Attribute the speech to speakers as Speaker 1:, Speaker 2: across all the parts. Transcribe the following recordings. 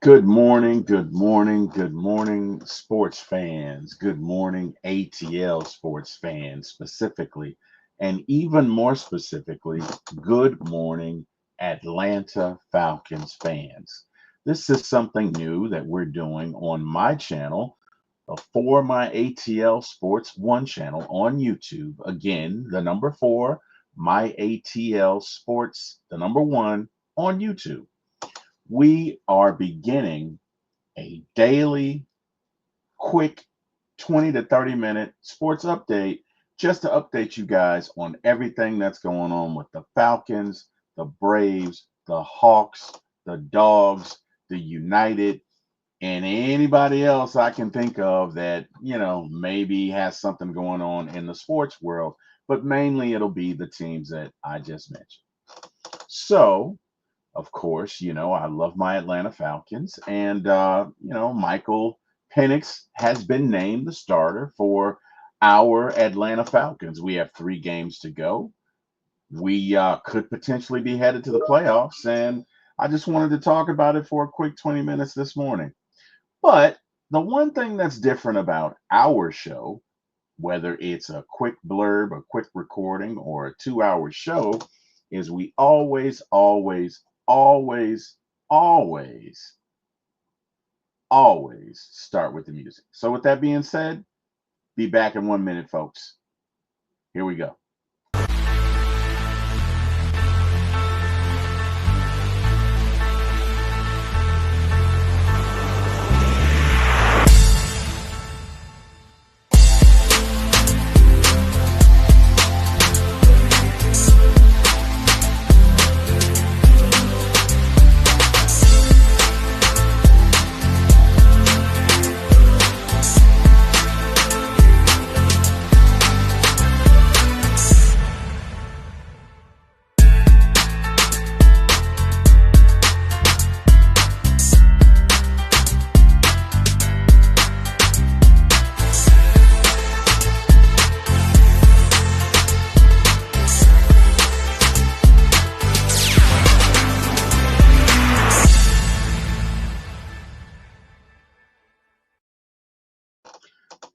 Speaker 1: Good morning, good morning, good morning, sports fans. Good morning, ATL sports fans specifically. And even more specifically, good morning, Atlanta Falcons fans. This is something new that we're doing on my channel, the For My ATL Sports 1 channel on YouTube. Again, the number 4, My ATL Sports, the number 1 on YouTube. We are beginning a daily, quick 20 to 30-minute sports update just to update you guys on everything that's going on with the Falcons, the Braves, the Hawks, the Dogs, the United, and anybody else I can think of that, maybe has something going on in the sports world. But mainly it'll be the teams that I just mentioned. So, of course, I love my Atlanta Falcons. And, Michael Penix has been named the starter for our Atlanta Falcons. We have 3 games to go. We could potentially be headed to the playoffs. And I just wanted to talk about it for a quick 20 minutes this morning. But the one thing that's different about our show, whether it's a quick blurb, a quick recording, or a 2-hour show, is we always, always, always start with the music. So, with that being said, be back in 1 minute, folks. Here we go.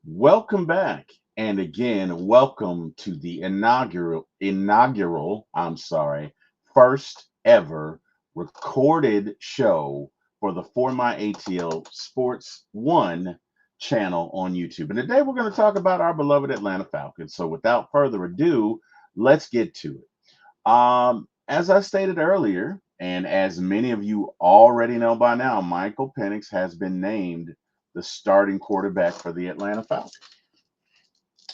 Speaker 1: Welcome back. And again, welcome to the first ever recorded show for the For My ATL Sports 1 channel on YouTube. And today we're going to talk about our beloved Atlanta Falcons. So without further ado, let's get to it. As I stated earlier, and as many of you already know by now, Michael Penix has been named the starting quarterback for the Atlanta Falcons.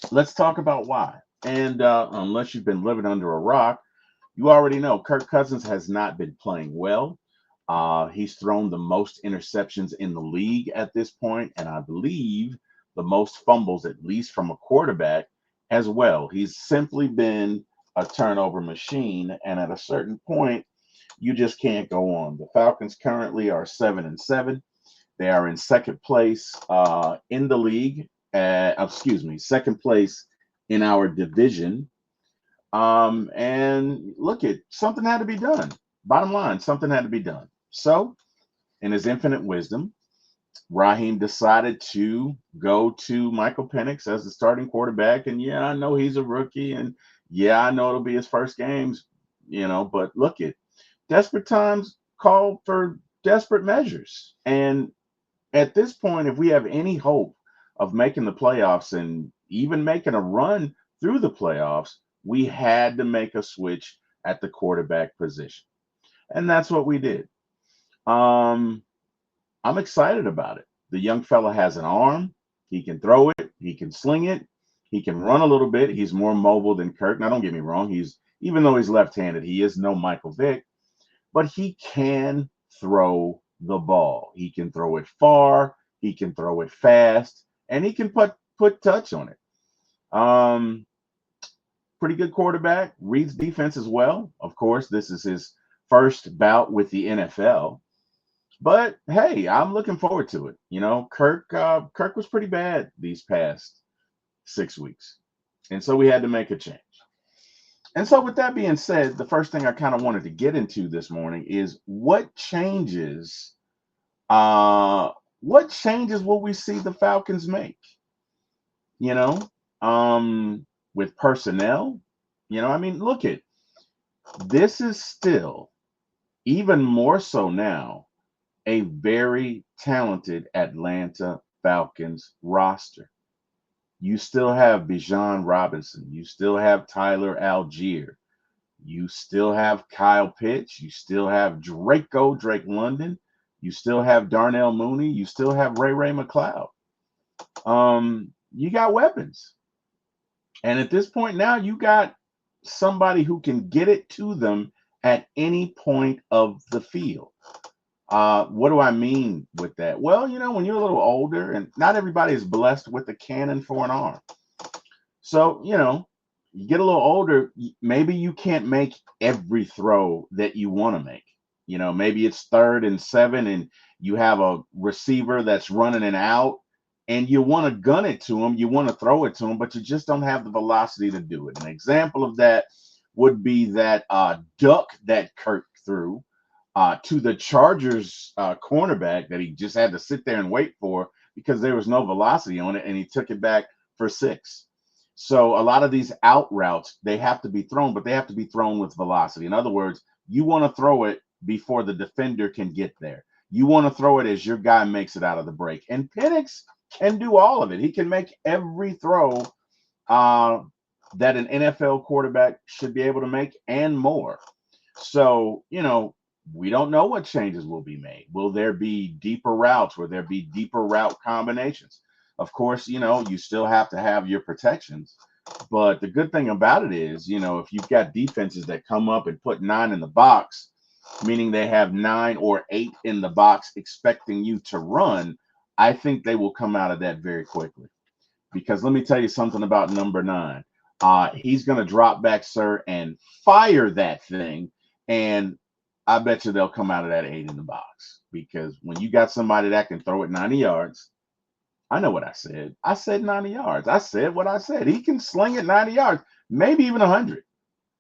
Speaker 1: Let's talk about why. And unless you've been living under a rock, you already know Kirk Cousins has not been playing well. He's thrown the most interceptions in the league at this point, and I believe the most fumbles, at least from a quarterback, as well. He's simply been a turnover machine, and at a certain point, you just can't go on. The Falcons currently are 7-7. They are in second place in the league. Second place in our division. And look, something had to be done. Bottom line, something had to be done. So, in his infinite wisdom, Raheem decided to go to Michael Penix as the starting quarterback. And yeah, I know he's a rookie, and yeah, I know it'll be his first games, but look, desperate times call for desperate measures. And at this point, if we have any hope of making the playoffs and even making a run through the playoffs, we had to make a switch at the quarterback position. And that's what we did. I'm excited about it. The young fella has an arm. He can throw it. He can sling it. He can run a little bit. He's more mobile than Kirk. Now, don't get me wrong. Even though he's left-handed, he is no Michael Vick, but he can throw the ball. He can throw it far. He can throw it fast, and he can put touch on it. Pretty good quarterback. Reads defense as well. Of course, this is his first bout with the NFL. But hey, I'm looking forward to it. Kirk was pretty bad these past 6 weeks, and so we had to make a change. And so, with that being said, the first thing I kind of wanted to get into this morning is what changes What changes will we see the Falcons make? You know, with personnel. I mean, look at this is still even more so now a very talented Atlanta Falcons roster. You still have Bijan Robinson. You still have Tyler Algier. You still have Kyle Pitts. You still have Drake London. You still have Darnell Mooney. You still have Ray McLeod. You got weapons. And at this point now, you got somebody who can get it to them at any point of the field. What do I mean with that? Well, when you're a little older, and not everybody is blessed with a cannon for an arm. So, you get a little older, maybe you can't make every throw that you want to make. Maybe it's 3rd and 7 and you have a receiver that's running an out and you want to gun it to him, you want to throw it to him, but you just don't have the velocity to do it. An example of that would be that duck that Kirk threw to the Chargers cornerback that he just had to sit there and wait for because there was no velocity on it, and he took it back for 6. So a lot of these out routes, they have to be thrown, but they have to be thrown with velocity. In other words, you want to throw it before the defender can get there. You want to throw it as your guy makes it out of the break. And Penix can do all of it. He can make every throw that an NFL quarterback should be able to make and more. So, we don't know what changes will be made. Will there be deeper routes? Will there be deeper route combinations? Of course, you still have to have your protections. But the good thing about it is, if you've got defenses that come up and put 9 in the box, meaning they have 9 or 8 in the box expecting you to run, I think they will come out of that very quickly. Because let me tell you something about number 9. He's going to drop back, sir, and fire that thing. And I bet you they'll come out of that 8 in the box. Because when you got somebody that can throw it 90 yards, I know what I said. I said 90 yards. I said what I said. He can sling it 90 yards, maybe even 100.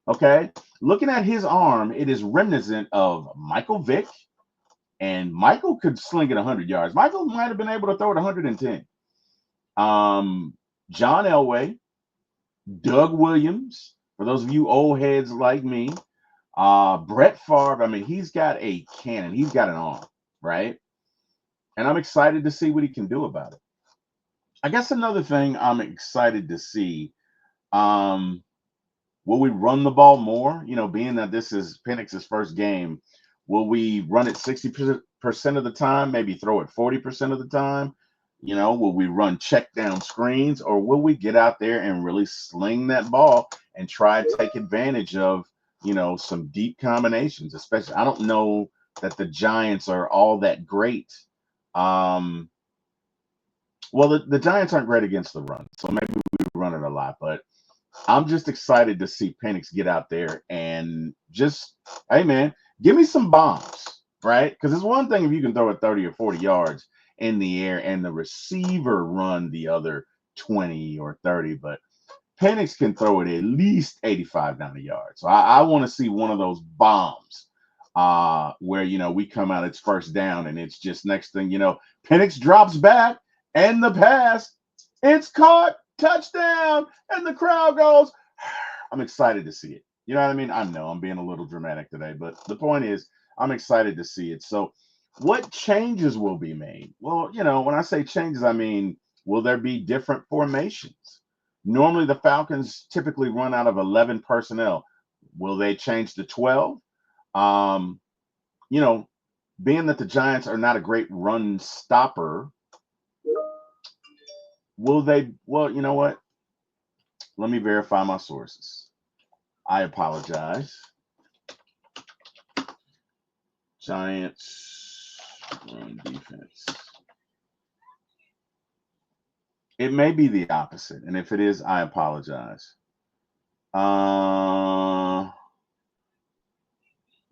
Speaker 1: Okay? Looking at his arm, it is reminiscent of Michael Vick, and Michael could sling it 100 yards. Michael might have been able to throw it 110. John Elway, Doug Williams, for those of you old heads like me, Brett Favre. I mean, he's got a cannon. He's got an arm, right? And I'm excited to see what he can do about it. I guess another thing I'm excited to see, will we run the ball more? Being that this is Penix's first game, will we run it 60% of the time, maybe throw it 40% of the time? Will we run check down screens, or will we get out there and really sling that ball and try to take advantage of, some deep combinations? Especially, I don't know that the Giants are all that great. Well, the Giants aren't great against the run, so maybe we run it a lot. But I'm just excited to see Penix get out there and just, hey, man, give me some bombs, right? Because it's one thing if you can throw it 30 or 40 yards in the air and the receiver run the other 20 or 30, but Penix can throw it at least 85, 90 yards. So I want to see one of those bombs where, we come out, it's first down, and it's just next thing, Penix drops back, and the pass, it's caught, touchdown, and the crowd goes. I'm excited to see it. You know what I mean? I know I'm being a little dramatic today, but the point is I'm excited to see it. So what changes will be made? Well, when I say changes, I mean, will there be different formations? Normally the Falcons typically run out of 11 personnel. Will they change to 12? Being that the Giants are not a great run stopper, will they? Well, you know what? Let me verify my sources. I apologize. Giants run defense. It may be the opposite, and if it is, I apologize.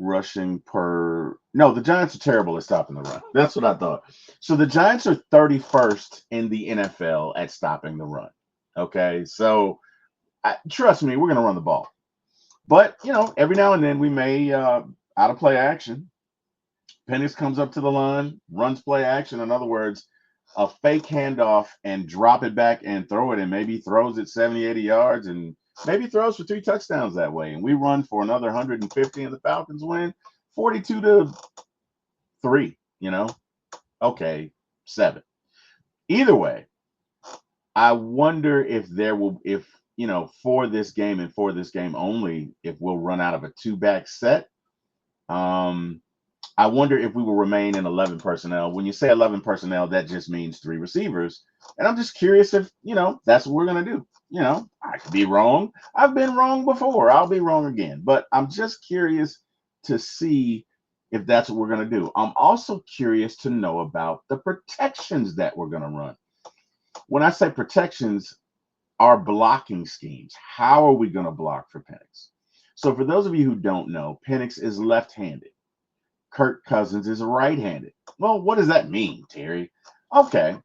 Speaker 1: Rushing per. No, the Giants are terrible at stopping the run. That's what I thought. So the Giants are 31st in the NFL at stopping the run. Okay, so trust me, we're going to run the ball. But, every now and then we may, out of play action, Penix comes up to the line, runs play action. In other words, a fake handoff and drop it back and throw it, and maybe throws it 70, 80 yards, and maybe throws for 3 touchdowns that way. And we run for another 150, and the Falcons win 42-3. Okay, 7. Either way, I wonder if there will, if for this game and for this game only, if we'll run out of a two-back set. I wonder if we will remain in 11 personnel. When you say 11 personnel, that just means 3 receivers. And I'm just curious if, that's what we're going to do. I could be wrong. I've been wrong before. I'll be wrong again. But I'm just curious to see if that's what we're going to do. I'm also curious to know about the protections that we're going to run. When I say protections, our blocking schemes. How are we going to block for Penix? So for those of you who don't know, Penix is left-handed. Kirk Cousins is right-handed. Well, what does that mean, Terry? Okay.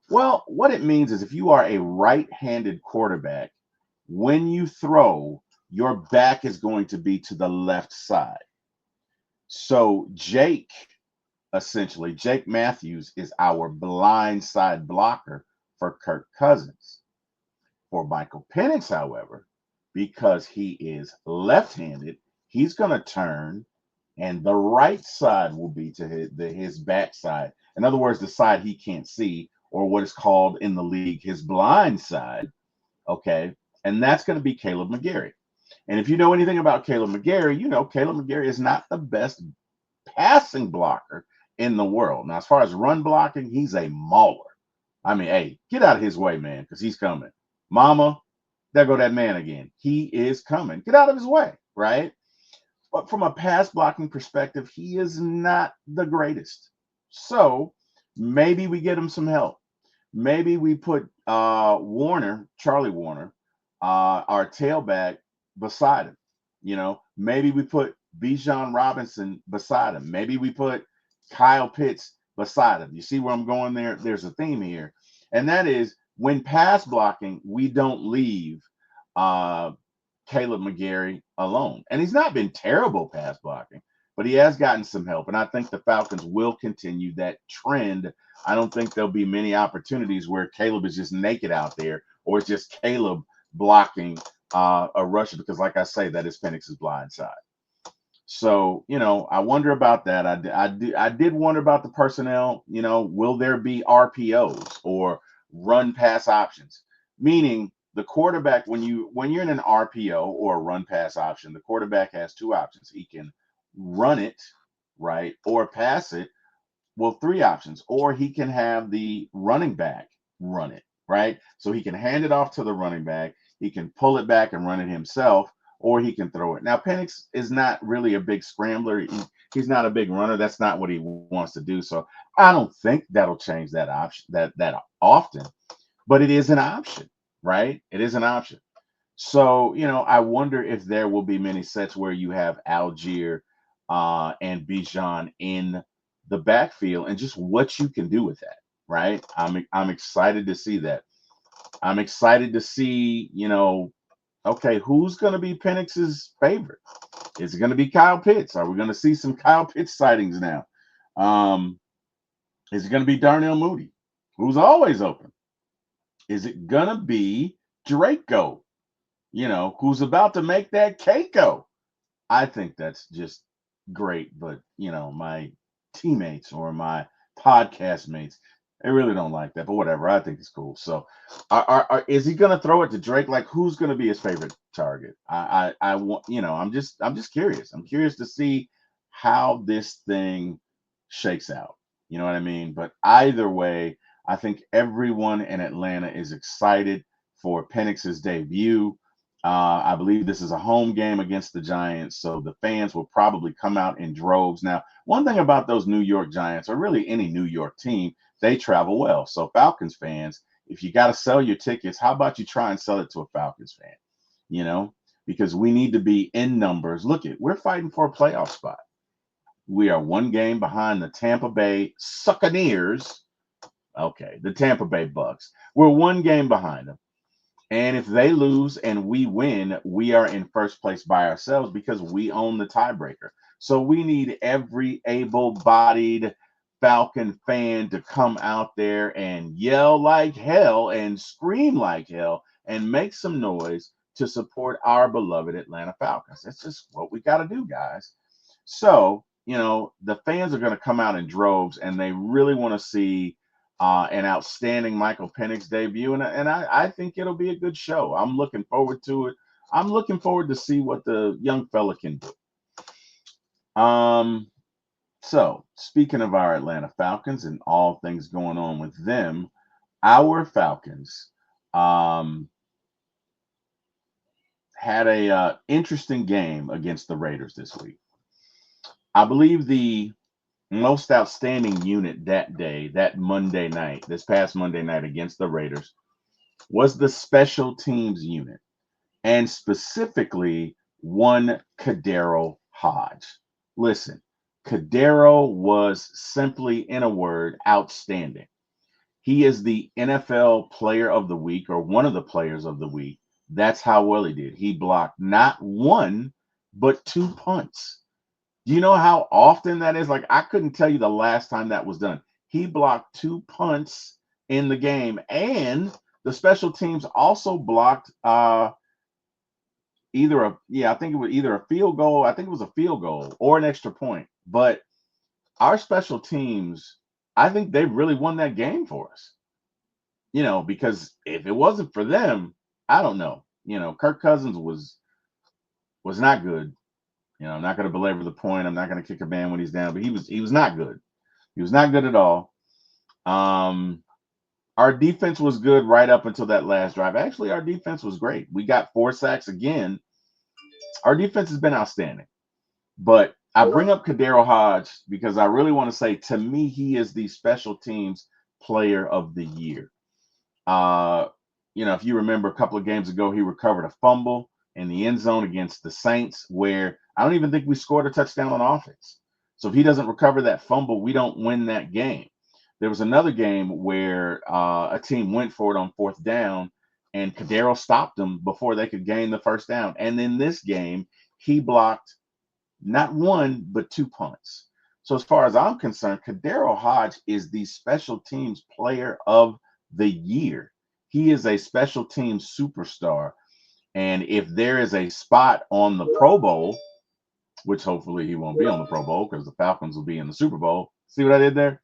Speaker 1: Well, what it means is if you are a right-handed quarterback, when you throw, your back is going to be to the left side. So Jake Matthews is our blind side blocker for Kirk Cousins. For Michael Penix, however, because he is left-handed, he's going to turn, and the right side will be to his back side. In other words, the side he can't see, or what is called in the league his blind side. Okay, and that's going to be Caleb McGarry. And if you know anything about Caleb McGarry, Caleb McGarry is not the best passing blocker in the world. Now, as far as run blocking, he's a mauler. I mean, hey, get out of his way, man, because he's coming. Mama, there go that man again. He is coming. Get out of his way, right? But from a pass blocking perspective, he is not the greatest. So maybe we get him some help. Maybe we put Charlie Warner, our tailback, beside him. Maybe we put Bijan Robinson beside him. Maybe we put Kyle Pitts beside him. You see where I'm going there? There's a theme here. And that is, when pass blocking, we don't leave Caleb McGarry alone. And he's not been terrible pass blocking, but he has gotten some help. And I think the Falcons will continue that trend. I don't think there'll be many opportunities where Caleb is just naked out there, or it's just Caleb blocking a rusher, because like I say, that is Penix's blind side. So, I wonder about that. I did wonder about the personnel. Will there be RPOs or run pass options? Meaning the quarterback, when you're in an RPO or a run pass option, the quarterback has 2 options. He can run it, right, or pass it. Well, 3 options. Or he can have the running back run it, right? So he can hand it off to the running back. He can pull it back and run it himself, or he can throw it. Now, Penix is not really a big scrambler. He's not a big runner. That's not what he wants to do. So I don't think that'll change that option that often, but it is an option, right? It is an option. So, I wonder if there will be many sets where you have Algier and Bijan in the backfield, and just what you can do with that, right? I'm excited to see that. I'm excited to see, okay, who's going to be Penix's favorite? Is it going to be Kyle Pitts? Are we going to see some Kyle Pitts sightings now? Is it going to be Darnell Mooney, who's always open? Is it going to be Draco, who's about to make that Keiko? I think that's just great, but, my teammates or my podcast mates, they really don't like that, but whatever. I think it's cool. So, is he going to throw it to Drake? Like, who's going to be his favorite target? I want, I'm just curious. I'm curious to see how this thing shakes out. You know what I mean? But either way, I think everyone in Atlanta is excited for Penix's debut. I believe this is a home game against the Giants, so the fans will probably come out in droves. Now, one thing about those New York Giants, or really any New York team, they travel well. So Falcons fans, if you got to sell your tickets, how about you try and sell it to a Falcons fan, because we need to be in numbers. Look, we're fighting for a playoff spot. We are 1 game behind the Tampa Bay Buccaneers. Okay, the Tampa Bay Bucks. We're 1 game behind them. And if they lose and we win, we are in first place by ourselves because we own the tiebreaker. So we need every able-bodied Falcon fan to come out there and yell like hell and scream like hell and make some noise to support our beloved Atlanta Falcons. That's just what we got to do, guys. So, the fans are going to come out in droves and they really want to see an outstanding Michael Penix debut. And I think it'll be a good show. I'm looking forward to it. I'm looking forward to see what the young fella can do. So, speaking of our Atlanta Falcons and all things going on with them, our Falcons had a interesting game against the Raiders this week. I believe the most outstanding unit that day, that Monday night, this past Monday night against the Raiders, was the special teams unit, and specifically one Kadero Hodge. Listen, Kadero was simply, in a word, outstanding. He is the NFL player of the week, or one of the players of the week. That's how well he did. He blocked not one, but two punts. Do you know how often that is? Like, I couldn't tell you the last time that was done. He blocked two punts in the game, and the special teams also blocked I think it was either a field goal. I think it was a field goal or an extra point. But our special teams, I think they really won that game for us. Because if it wasn't for them, I don't know. Kirk Cousins was not good. I'm not going to belabor the point. I'm not going to kick a man when he's down, but he was not good. He was not good at all. Our defense was good right up until that last drive. Actually, our defense was great. We got 4 sacks again. Our defense has been outstanding. But I bring up Kadero Hodge because I really want to say, to me, he is the special teams player of the year. If you remember a couple of games ago, he recovered a fumble in the end zone against the Saints, where I don't even think we scored a touchdown on offense. So if he doesn't recover that fumble, we don't win that game. There was another game where a team went for it on 4th down, and Kadero stopped them before they could gain the first down. And in this game, he blocked not one, but 2 punts. So as far as I'm concerned, Kadero Hodge is the special teams player of the year. He is a special teams superstar. And if there is a spot on the Pro Bowl, which hopefully he won't be on the Pro Bowl because the Falcons will be in the Super Bowl. See what I did there?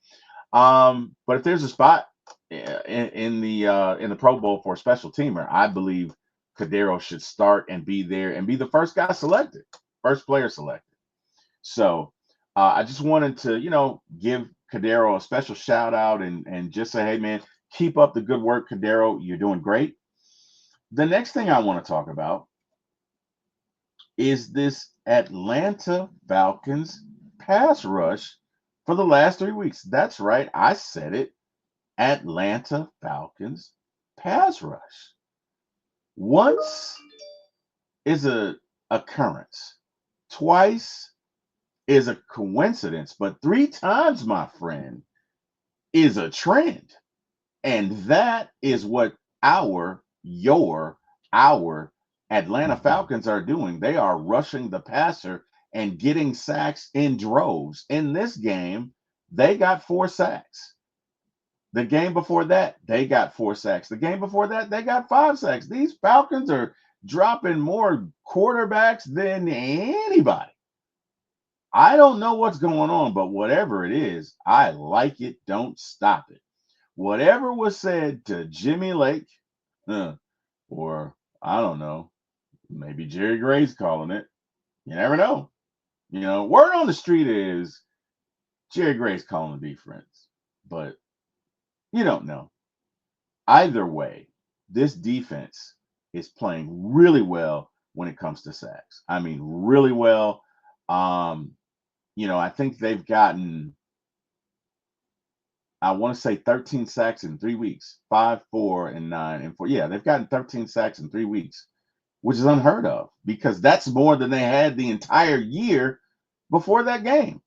Speaker 1: But if there's a spot in the Pro Bowl for a special teamer, I believe Kadero should start and be there and be the first guy selected, first player selected. So I just wanted to, give Kadero a special shout out and just say, hey, man, keep up the good work, Kadero. You're doing great. The next thing I want to talk about is this Atlanta Falcons pass rush for the last 3 weeks. That's right. I said it. Atlanta Falcons pass rush. Once is a occurrence. Twice is a coincidence, but 3 times, my friend, is a trend. And that is what our Atlanta Falcons are doing. They are rushing the passer and getting sacks in droves. In this game, they got 4 sacks. The game before that, they got 4 sacks. The game before that, they got 5 sacks. These Falcons are dropping more quarterbacks than anybody. I don't know what's going on, but whatever it is, I like it. Don't stop it. Whatever was said to Jimmy Lake, or I don't know, maybe Jerry Gray's calling it. You never know. Word on the street is Jerry Gray's calling the defense, but you don't know. Either way, this defense is playing really well when it comes to sacks. I mean, really well. I think they've gotten, I want to say 13 sacks in 3 weeks, 5, 4, and 9, and 4. Yeah, they've gotten 13 sacks in 3 weeks, which is unheard of because that's more than they had the entire year before that game.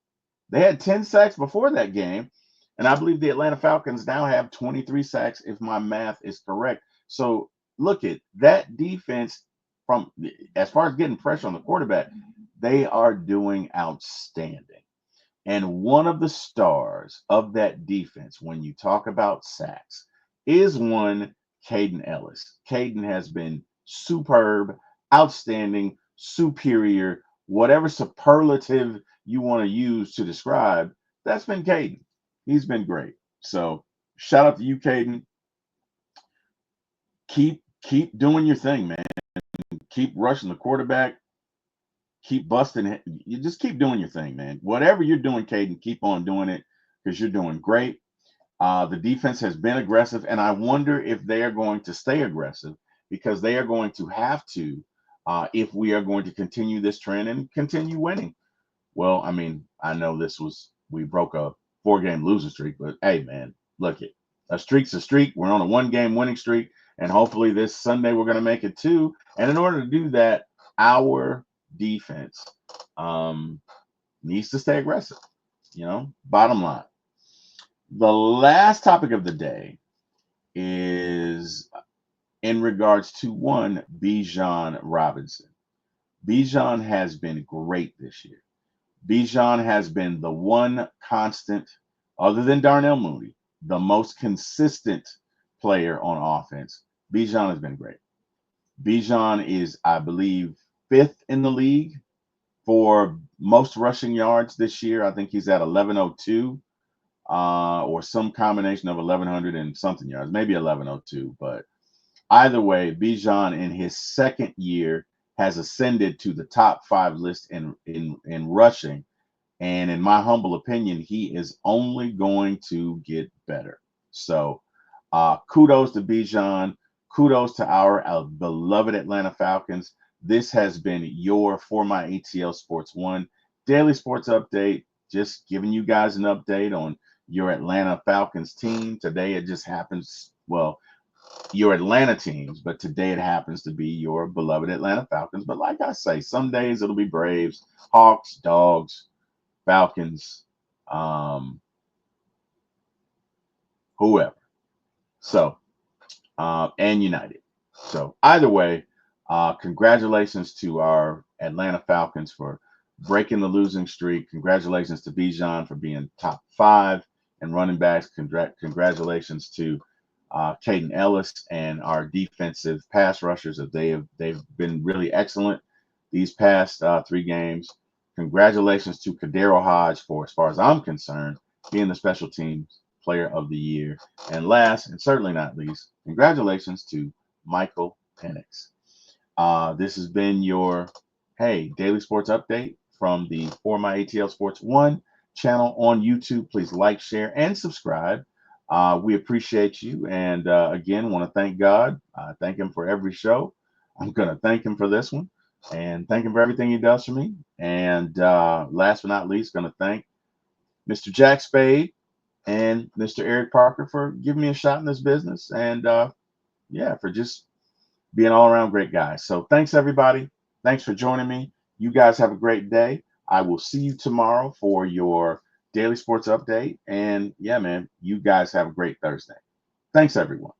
Speaker 1: They had 10 sacks before that game, and I believe the Atlanta Falcons now have 23 sacks, if my math is correct. So look at that defense from as far as getting pressure on the quarterback. They are doing outstanding. And one of the stars of that defense, when you talk about sacks, is one Caden Ellis. Caden has been superb, outstanding, superior, whatever superlative you want to use to describe, that's been Caden. He's been great. So shout out to you, Caden. Keep doing your thing, man. Keep rushing the quarterback. Keep busting it. You just keep doing your thing, man. Whatever you're doing, Caden, keep on doing it because you're doing great. The defense has been aggressive, and I wonder if they are going to stay aggressive because they are going to have to if we are going to continue this trend and continue winning. Well, I mean, I know we broke a 4-game losing streak, but hey, man, look it. A streak's a streak. We're on a 1-game winning streak, and hopefully this Sunday we're going to make it 2. And in order to do that, our defense um, needs to stay aggressive. Bottom line. The last topic of the day is in regards to one Bijan Robinson. Bijan has been great this year. Bijan has been the one constant, other than Darnell Mooney, the most consistent player on offense. Bijan has been great. Bijan is, I believe, 5th in the league for most rushing yards this year. I think he's at 1102 or some combination of 1100 and something yards, maybe 1102. But either way, Bijan in his second year has ascended to the top 5 list in rushing. And in my humble opinion, he is only going to get better. So kudos to Bijan. Kudos to our beloved Atlanta Falcons. This has been your For My ATL Sports 1 daily sports update. Just giving you guys an update on your Atlanta Falcons team. Today it just happens, well, your Atlanta teams, but today it happens to be your beloved Atlanta Falcons. But like I say, some days it'll be Braves, Hawks, Dogs, Falcons, whoever. So, and United. So either way, congratulations to our Atlanta Falcons for breaking the losing streak. Congratulations to Bijan for being top 5 and running backs. Congratulations to Caden Ellis and our defensive pass rushers. They've been really excellent these past 3 games. Congratulations to Kadero Hodge for, as far as I'm concerned, being the special teams player of the year. And last, and certainly not least, congratulations to Michael Penix. This has been your, daily sports update from the For My ATL Sports 1 channel on YouTube. Please like, share, and subscribe. We appreciate you. And again, want to thank God. Thank him for every show. I'm going to thank him for this one and thank him for everything he does for me. And last but not least, going to thank Mr. Jack Spade and Mr. Eric Parker for giving me a shot in this business. And for just being all around great guys. So thanks, everybody. Thanks for joining me. You guys have a great day. I will see you tomorrow for your daily sports update. And yeah, man, you guys have a great Thursday. Thanks, everyone.